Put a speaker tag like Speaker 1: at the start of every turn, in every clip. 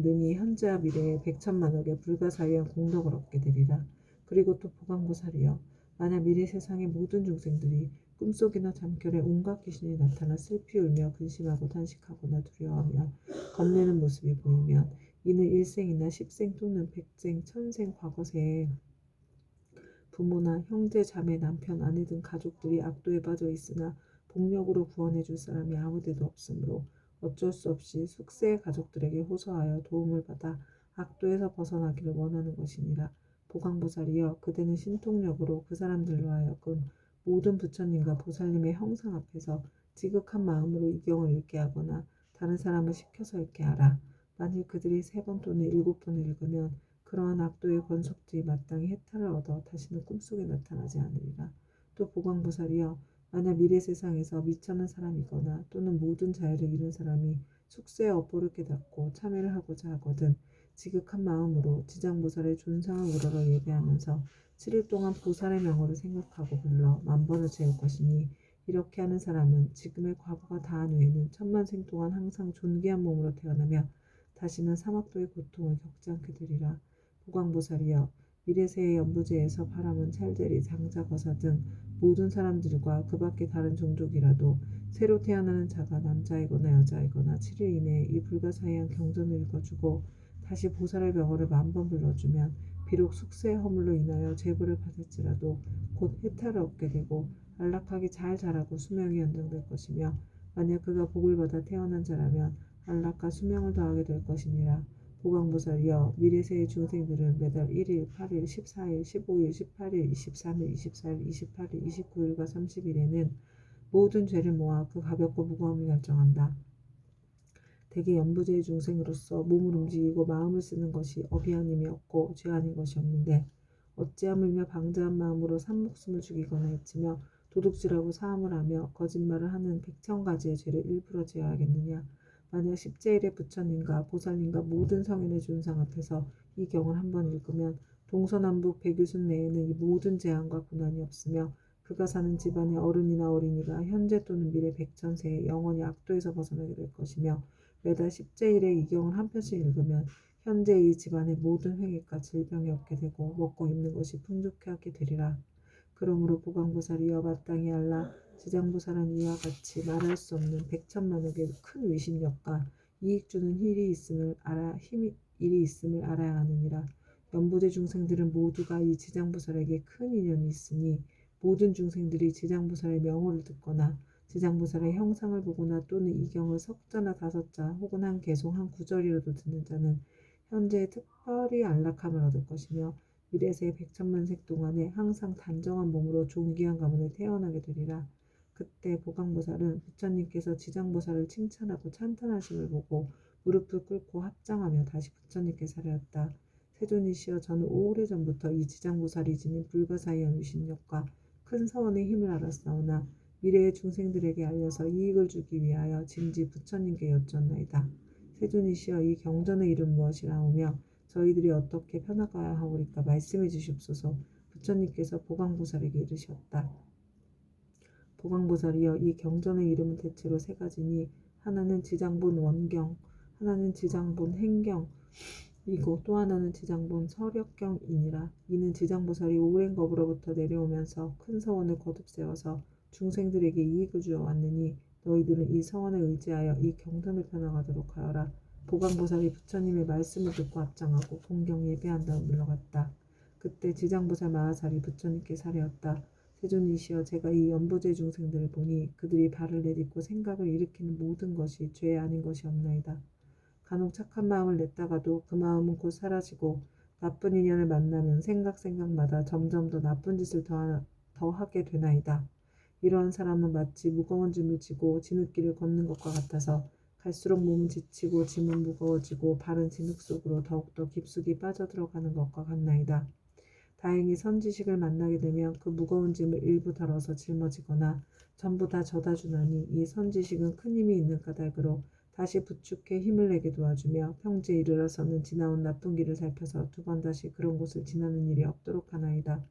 Speaker 1: 능히 현재와 미래에 백천만억의 불가사의한 공덕을 얻게 되리라. 그리고 또 보강보살이여, 만약 미래 세상의 모든 중생들이 꿈속이나 잠결에 온갖 귀신이 나타나 슬피 울며 근심하고 탄식하거나 두려워하며 겁내는 모습이 보이면 이는 일생이나 십생 또는 백생, 천생 과거세에 부모나 형제, 자매, 남편, 아내 등 가족들이 악도에 빠져 있으나 복력으로 구원해 줄 사람이 아무데도 없으므로 어쩔 수 없이 숙세의 가족들에게 호소하여 도움을 받아 악도에서 벗어나기를 원하는 것이니라. 보강보살이여, 그대는 신통력으로 그 사람들로 하여금 모든 부처님과 보살님의 형상 앞에서 지극한 마음으로 이 경을 읽게 하거나 다른 사람을 시켜서 읽게 하라. 만일 그들이 3번 또는 7번을 읽으면 그러한 악도의 권속들이 마땅히 해탈을 얻어 다시는 꿈속에 나타나지 않으리라. 또 보광보살이여, 만약 미래 세상에서 미천한 사람이거나 또는 모든 자유를 잃은 사람이 숙세의 업보를 깨닫고 참회를 하고자 하거든 지극한 마음으로 지장보살의 존상을 우러러 예배하면서 7일 동안 보살의 명호를 생각하고 불러 만번을 채울 것이니, 이렇게 하는 사람은 지금의 과거가 다한 후에는 천만생 동안 항상 존귀한 몸으로 태어나며 다시는 사막도의 고통을 겪지 않게 되리라. 보광보살이여, 미래세의 연부제에서 바람은 찰제리, 장자, 거사 등 모든 사람들과 그 밖의 다른 종족이라도 새로 태어나는 자가 남자이거나 여자이거나 7일 이내에 이 불가사의한 경전을 읽어주고 다시 보살의 명호를 만번 불러주면 비록 숙세의 허물로 인하여 제보를 받을지라도 곧 해탈을 얻게 되고 안락하게 잘 자라고 수명이 연장될 것이며, 만약 그가 복을 받아 태어난 자라면 안락과 수명을 더하게 될 것이니라. 보광보살이여, 미래세의 중생들은 매달 1일, 8일, 14일, 15일, 18일, 23일, 24일, 28일, 29일과 30일에는 모든 죄를 모아 그 가볍고 무거움을 결정한다. 대개 연부제의 중생으로서 몸을 움직이고 마음을 쓰는 것이 업이 아님이 없고 죄 아닌 것이 없는데, 어찌하물며 방자한 마음으로 산목숨을 죽이거나 해치며 도둑질하고 사함을 하며 거짓말을 하는 백천가지의 죄를 일부러 지어야겠느냐. 만약 십제일의 부처님과 보살님과 모든 성인의 존상 앞에서 이 경을 한번 읽으면 동서남북 백유순 내에는 이 모든 재앙과 고난이 없으며 그가 사는 집안의 어른이나 어린이가 현재 또는 미래 백천세에 영원히 악도에서 벗어나게 될 것이며, 매달 십제일에 이 경을 한 편씩 읽으면 현재 이 집안의 모든 횡액과 질병이 없게 되고 먹고 입는 것이 풍족해 하게 되리라. 그러므로 보광보살이여, 마땅히 알라. 지장보살은 이와 같이 말할 수 없는 백천만억의 큰 위심력과 이익 주는 일이 있음을 알아야 하느니라. 연부제 중생들은 모두가 이 지장보살에게 큰 인연이 있으니 모든 중생들이 지장보살의 명호를 듣거나 지장보살의 형상을 보거나 또는 이 경을 석자나 5자 혹은 한 개송 한 구절이라도 듣는 자는 현재 특별히 안락함을 얻을 것이며 미래세 백천만생 동안에 항상 단정한 몸으로 존귀한 가문에 태어나게 되리라. 그때 보광보살은 부처님께서 지장보살을 칭찬하고 찬탄하심을 보고 무릎을 꿇고 합장하며 다시 부처님께 사례하였다. 세존이시여, 저는 오래전부터 이 지장보살이 지닌 불가사의한 위신력과 큰 서원의 힘을 알았사오나 미래의 중생들에게 알려서 이익을 주기 위하여 짐지 부처님께 여쭈었나이다. 세존이시여, 이 경전의 이름 무엇이라오며 저희들이 어떻게 편나가야 하오리까 말씀해 주시옵소서. 부처님께서 보광보살에게 이르셨다. 보광보살이여, 이 경전의 이름은 대체로 3가지니 하나는 지장본 원경, 하나는 지장본 행경, 이고 또 하나는 지장본 서력경이니라. 이는 지장보살이 오랜 법으로부터 내려오면서 큰 서원을 거듭 세워서 중생들에게 이익을 주어 왔느니 너희들은 이 서원에 의지하여 이 경전을 펴나가도록 하여라. 보광보살이 부처님의 말씀을 듣고 합장하고 공경 예배한 다음 물러갔다. 그때 지장보살 마하살이 부처님께 사례었다. 세존이시여, 제가 이 연부제 중생들을 보니 그들이 발을 내딛고 생각을 일으키는 모든 것이 죄 아닌 것이 없나이다. 간혹 착한 마음을 냈다가도 그 마음은 곧 사라지고 나쁜 인연을 만나면 생각마다 점점 더 나쁜 짓을 더하게 되나이다. 이러한 사람은 마치 무거운 짐을 지고 진흙길을 걷는 것과 같아서 갈수록 몸은 지치고 짐은 무거워지고 발은 진흙 속으로 더욱더 깊숙이 빠져들어가는 것과 같나이다. 다행히 선지식을 만나게 되면 그 무거운 짐을 일부 덜어서 짊어지거나 전부 다 져다 주나니 이 선지식은 큰 힘이 있는 까닭으로 다시 부축해 힘을 내게 도와주며 평지에 이르러서는 지나온 나쁜 길을 살펴서 2번 다시 그런 곳을 지나는 일이 없도록 하나이다.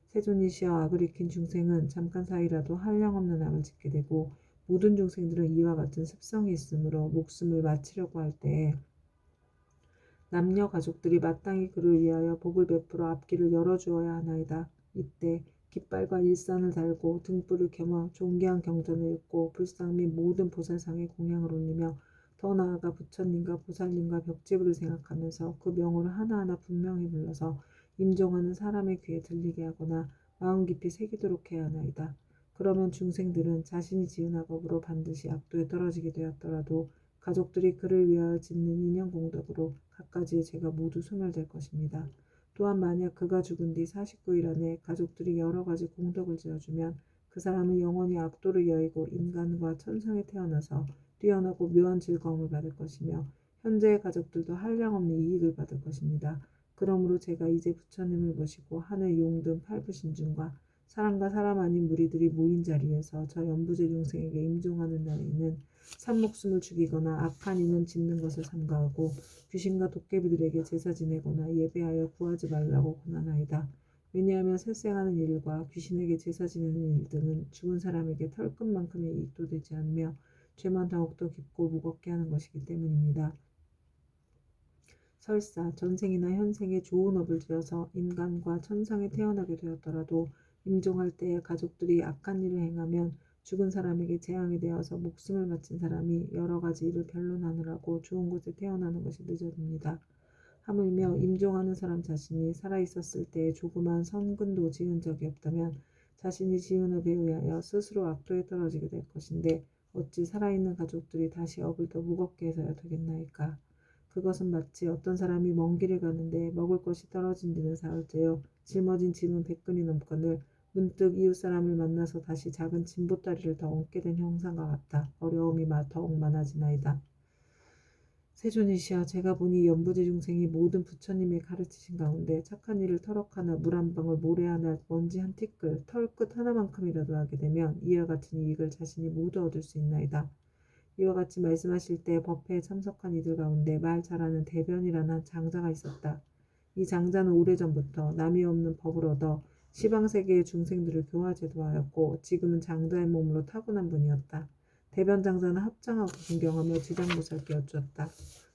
Speaker 1: 세존이시여, 악을 익힌 중생은 잠깐 사이라도 한량없는 악을 짓게 되고 모든 중생들은 이와 같은 습성이 있으므로 목숨을 마치려고 할 때에 남녀 가족들이 마땅히 그를 위하여 복을 베풀어 앞길을 열어주어야 하나이다. 이때 깃발과 일산을 달고 등불을 켜며 존귀한 경전을 읽고 불상 및 모든 보살상에 공양을 올리며 더 나아가 부처님과 보살님과 벽지부를 생각하면서 그 명호를 하나하나 분명히 불러서 임종하는 사람의 귀에 들리게 하거나 마음 깊이 새기도록 해야 하나이다. 그러면 중생들은 자신이 지은 악업으로 반드시 악도에 떨어지게 되었더라도 가족들이 그를 위하여 짓는 인연 공덕으로 갖가지의 죄가 모두 소멸될 것입니다. 또한 만약 그가 죽은 뒤 49일 안에 가족들이 여러 가지 공덕을 지어주면 그 사람은 영원히 악도를 여의고 인간과 천상에 태어나서 뛰어나고 묘한 즐거움을 받을 것이며 현재의 가족들도 한량없는 이익을 받을 것입니다. 그러므로 제가 이제 부처님을 모시고 하늘 용등 팔부신중과 사람과 사람 아닌 무리들이 모인 자리에서 저 연부제 중생에게 임종하는 날에는 산목숨을 죽이거나 악한 인연 짓는 것을 삼가하고 귀신과 도깨비들에게 제사 지내거나 예배하여 구하지 말라고 권하나이다. 왜냐하면 살생하는 일과 귀신에게 제사 지내는 일 등은 죽은 사람에게 털끝만큼의 이익도 되지 않으며 죄만 더욱더 깊고 무겁게 하는 것이기 때문입니다. 설사 전생이나 현생에 좋은 업을 지어서 인간과 천상에 태어나게 되었더라도 임종할 때에 가족들이 악한 일을 행하면 죽은 사람에게 재앙이 되어서 목숨을 바친 사람이 여러 가지 일을 변론하느라고 좋은 곳에 태어나는 것이 늦어집니다. 하물며 임종하는 사람 자신이 살아있었을 때에 조그만 선근도 지은 적이 없다면 자신이 지은 업에 의하여 스스로 악도에 떨어지게 될 것인데 어찌 살아있는 가족들이 다시 업을 더 무겁게 해서야 되겠나이까. 그것은 마치 어떤 사람이 먼 길을 가는데 먹을 것이 떨어진 지는 사흘째요 짊어진 짐은 100근이 넘거늘 문득 이웃 사람을 만나서 다시 작은 짐보따리를 더 얹게 된 형상과 같아 어려움이 더욱 많아지나이다. 세존이시여, 제가 보니 연부제 중생이 모든 부처님의 가르치신 가운데 착한 일을 터럭 하나 물 한 방울 모래 하나 먼지 한 티끌 털끝 하나만큼이라도 하게 되면 이와 같은 이익을 자신이 모두 얻을 수 있나이다. 이와 같이 말씀하실 때 법회에 참석한 이들 가운데 말 잘하는 대변이라는 한 장자가 있었다. 이 장자는 오래전부터 남이 없는 법을 얻어 시방세계의 중생들을 교화제도 하였고 지금은 장자의 몸으로 타고난 분이었다. 대변 장자는 합장하고 존경하며 지장보살께 여쭈었다.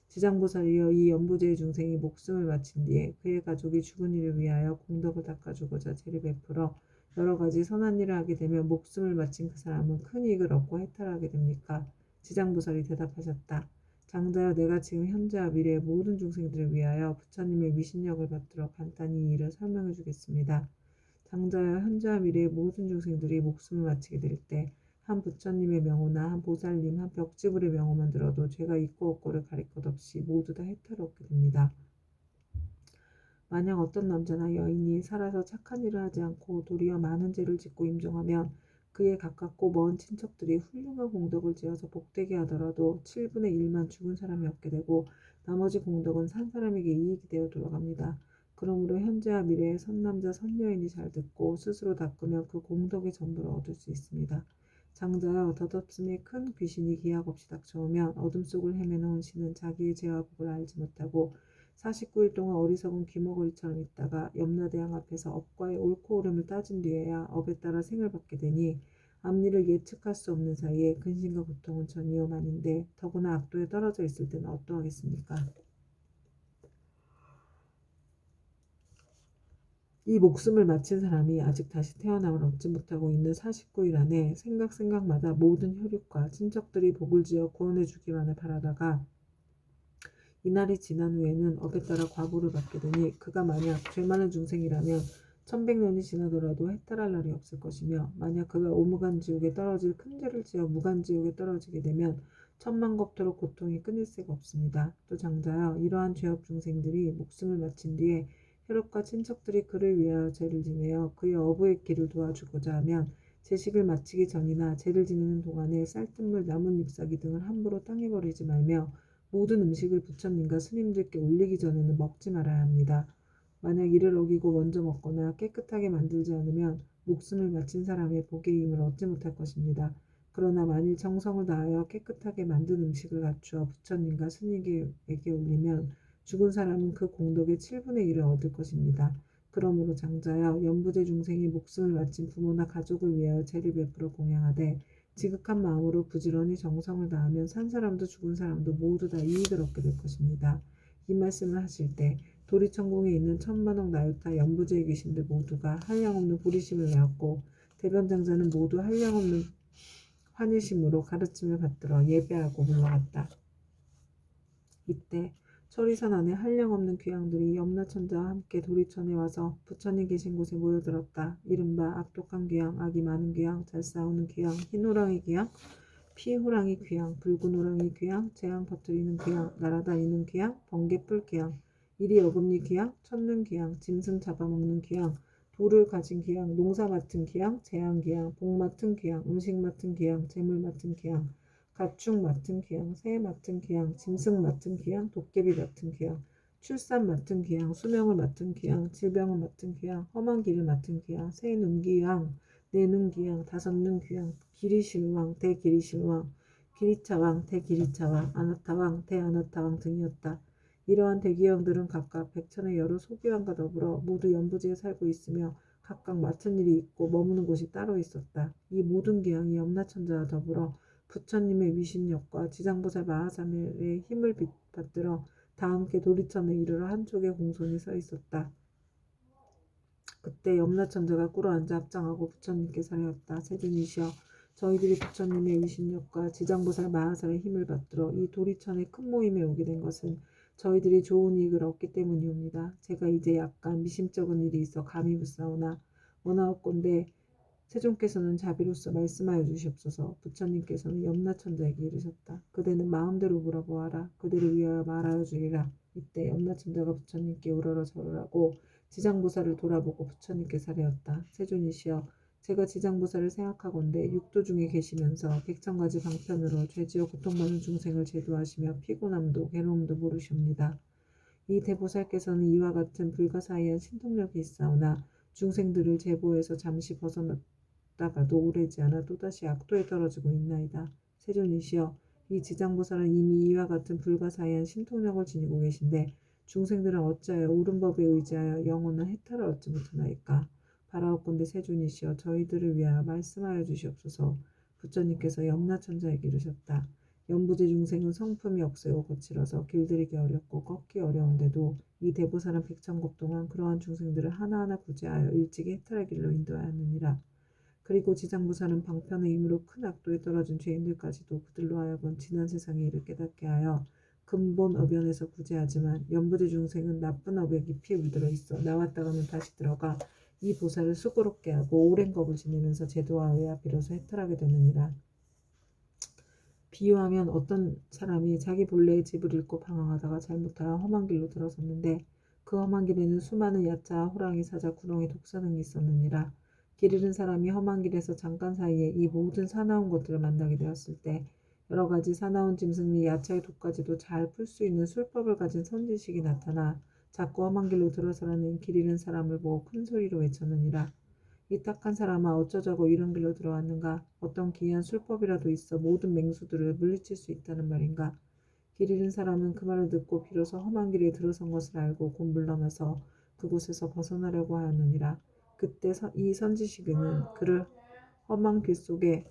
Speaker 1: 지장보살이여, 이 연부제의 중생이 목숨을 바친 뒤에 그의 가족이 죽은 이를 위하여 공덕을 닦아주고자 제를 베풀어 여러 가지 선한 일을 하게 되면 목숨을 바친 그 사람은 큰 이익을 얻고 해탈하게 됩니까? 지장보살이 대답하셨다. 장자여, 내가 지금 현재와 미래의 모든 중생들을 위하여 부처님의 위신력을 받들어 간단히 이 일을 설명해 주겠습니다. 장자여, 현재와 미래의 모든 중생들이 목숨을 바치게 될 때 한 부처님의 명호나 한 보살님, 한 벽지불의 명호만 들어도 죄가 있고 없고를 가릴 것 없이 모두 다 해탈을 얻게 됩니다. 만약 어떤 남자나 여인이 살아서 착한 일을 하지 않고 도리어 많은 죄를 짓고 임종하면 그의 가깝고 먼 친척들이 훌륭한 공덕을 지어서 복되게 하더라도 7분의 1만 죽은 사람이 얻게 되고 나머지 공덕은 산 사람에게 이익이 되어 돌아갑니다. 그러므로 현재와 미래의 선남자 선여인이 잘 듣고 스스로 닦으면 그 공덕의 전부를 얻을 수 있습니다. 장자여, 덧없음에 큰 귀신이 기약 없이 닥쳐오면 어둠 속을 헤매는 혼신은 자기의 죄와 복을 알지 못하고 49일 동안 어리석은 귀머거리처럼 있다가 염라대왕 앞에서 업과의 옳고 그름을 따진 뒤에야 업에 따라 생을 받게 되니 앞일을 예측할 수 없는 사이에 근심과 고통은 전이오만인데 더구나 악도에 떨어져 있을 때는 어떠하겠습니까? 이 목숨을 마친 사람이 아직 다시 태어남을 얻지 못하고 있는 49일 안에 생각마다 모든 혈육과 친척들이 복을 지어 구원해 주기만을 바라다가 이날이 지난 후에는 업에 따라 과보를 받게 되니 그가 만약 죄 많은 중생이라면 1100년이 지나더라도 해탈할 날이 없을 것이며 만약 그가 오무간지옥에 떨어질 큰 죄를 지어 무간지옥에 떨어지게 되면 천만겁토록 고통이 끊일 새가 없습니다. 또 장자여, 이러한 죄업 중생들이 목숨을 마친 뒤에 혈육과 친척들이 그를 위하여 죄를 지내어 그의 어부의 길을 도와주고자 하면 제식을 마치기 전이나 죄를 지내는 동안에 쌀뜨물, 나뭇잎 사기 등을 함부로 땅에 버리지 말며 모든 음식을 부처님과 스님들께 올리기 전에는 먹지 말아야 합니다. 만약 이를 어기고 먼저 먹거나 깨끗하게 만들지 않으면 목숨을 바친 사람의 복의 힘을 얻지 못할 것입니다. 그러나 만일 정성을 다하여 깨끗하게 만든 음식을 갖추어 부처님과 스님에게 올리면 죽은 사람은 그 공덕의 7분의 1을 얻을 것입니다. 그러므로 장자여, 연부제 중생이 목숨을 바친 부모나 가족을 위하여 제를 베풀어 공양하되 지극한 마음으로 부지런히 정성을 다하면 산 사람도 죽은 사람도 모두 다 이익을 얻게 될 것입니다. 이 말씀을 하실 때 도리천궁에 있는 천만억 나유타 연부제의 귀신들 모두가 한량없는 부리심을 내었고 대변장자는 모두 한량없는 환희심으로 가르침을 받들어 예배하고 물러갔다. 이때 철이산 안에 한량없는 귀양들이 염라천자와 함께 도리천에 와서 부처님 계신 곳에 모여들었다. 이른바 악독한 귀양, 악이 많은 귀양, 잘 싸우는 귀양, 흰호랑이 귀양, 피호랑이 귀양, 붉은 호랑이 귀양, 재앙 퍼뜨리는 귀양, 날아다니는 귀양, 번개뿔 귀양, 이리 어금니 귀양, 첫눈 귀양, 짐승 잡아먹는 귀양, 돌을 가진 귀양, 농사 맡은 귀양, 재앙 귀양, 복 맡은 귀양, 음식 맡은 귀양, 재물 맡은 귀양, 가축 맡은 귀양, 새 맡은 귀양, 짐승 맡은 귀양, 도깨비 맡은 귀양, 출산 맡은 귀양, 수명을 맡은 귀양, 질병을 맡은 귀양, 험한 길을 맡은 귀양, 새 눈 귀양, 네 눈 귀양, 다섯 눈 귀양, 기리실왕, 대기리실왕, 기리차왕, 대기리차왕, 아나타왕, 대아나타왕 등이었다. 이러한 대기왕들은 각각 백천의 여러 소기왕과 더불어 모두 연부지에 살고 있으며 각각 맡은 일이 있고 머무는 곳이 따로 있었다. 이 모든 귀양이 염라천자와 더불어 부처님의 위신력과 지장보살 마하사멜의 힘을 받들어 다 함께 도리천에 이르러 한쪽에 공손히 서 있었다. 그때 염라천자가 꿇어앉아 합장하고 부처님께 사례었다. 세존이시여, 저희들이 부처님의 위신력과 지장보살 마하살의 힘을 받들어 이 도리천의 큰 모임에 오게 된 것은 저희들이 좋은 이익을 얻기 때문이옵니다. 제가 이제 약간 미심쩍은 일이 있어 감히 묻사오나 원하옵건대 세존께서는 자비로서 말씀하여 주시옵소서. 부처님께서는 염라천자에게 이르셨다. 그대는 마음대로 물어보아라. 그대를 위하여 말하여 주리라. 이때 염라천자가 부처님께 우러러 절하고 지장보살을 돌아보고 부처님께 사례었다. 세존이시여, 제가 지장보살을 생각하건대 육도 중에 계시면서 백천가지 방편으로 죄지어 고통받는 중생을 제도하시며 피곤함도 괴로움도 모르시옵니다. 이 대보살께서는 이와 같은 불가사의한 신통력이 있사오나 중생들을 제보에서 잠시 벗어났다가도 오래지 않아 또다시 악도에 떨어지고 있나이다. 세존이시여, 이 지장보살은 이미 이와 같은 불가사의한 신통력을 지니고 계신데 중생들은 어찌하여 옳은 법에 의지하여 영원한 해탈을 얻지 못하나이까. 바라옵건대 세존이시여, 저희들을 위하여 말씀하여 주시옵소서. 부처님께서 염라천자에게 이르셨다. 연부제 중생은 성품이 억세고 거칠어서 길들이기 어렵고 걷기 어려운데도 이 대보살은 백천급 동안 그러한 중생들을 하나하나 구제하여 일찍이 해탈의 길로 인도하였느니라. 그리고 지장보살은 방편의 힘으로 큰 악도에 떨어진 죄인들까지도 그들로 하여금 지난 세상에 이르 깨닫게 하여 근본 어변에서 구제하지만 연부제 중생은 나쁜 업에 깊이 물들어 있어 나왔다가는 다시 들어가 이 보살을 수고롭게 하고 오랜 겁을 지내면서 제도하여야 비로소 해탈하게 되느니라. 비유하면 어떤 사람이 자기 본래의 집을 잃고 방황하다가 잘못하여 험한 길로 들어섰는데 그 험한 길에는 수많은 야자와 호랑이, 사자, 구렁이, 독사 등이 있었느니라. 길 잃은 사람이 험한 길에서 잠깐 사이에 이 모든 사나운 것들을 만나게 되었을 때 여러 가지 사나운 짐승 및 야차의 독까지도 잘 풀 수 있는 술법을 가진 선지식이 나타나 자꾸 험한 길로 들어서라는 길 잃은 사람을 보고 큰 소리로 외쳤느니라. 이 딱한 사람아, 어쩌자고 이런 길로 들어왔는가? 어떤 기이한 술법이라도 있어 모든 맹수들을 물리칠 수 있다는 말인가? 길 잃은 사람은 그 말을 듣고 비로소 험한 길에 들어선 것을 알고 곧 물러나서 그곳에서 벗어나려고 하였느니라. 그때 이 선지식은 그를 험한 길 속에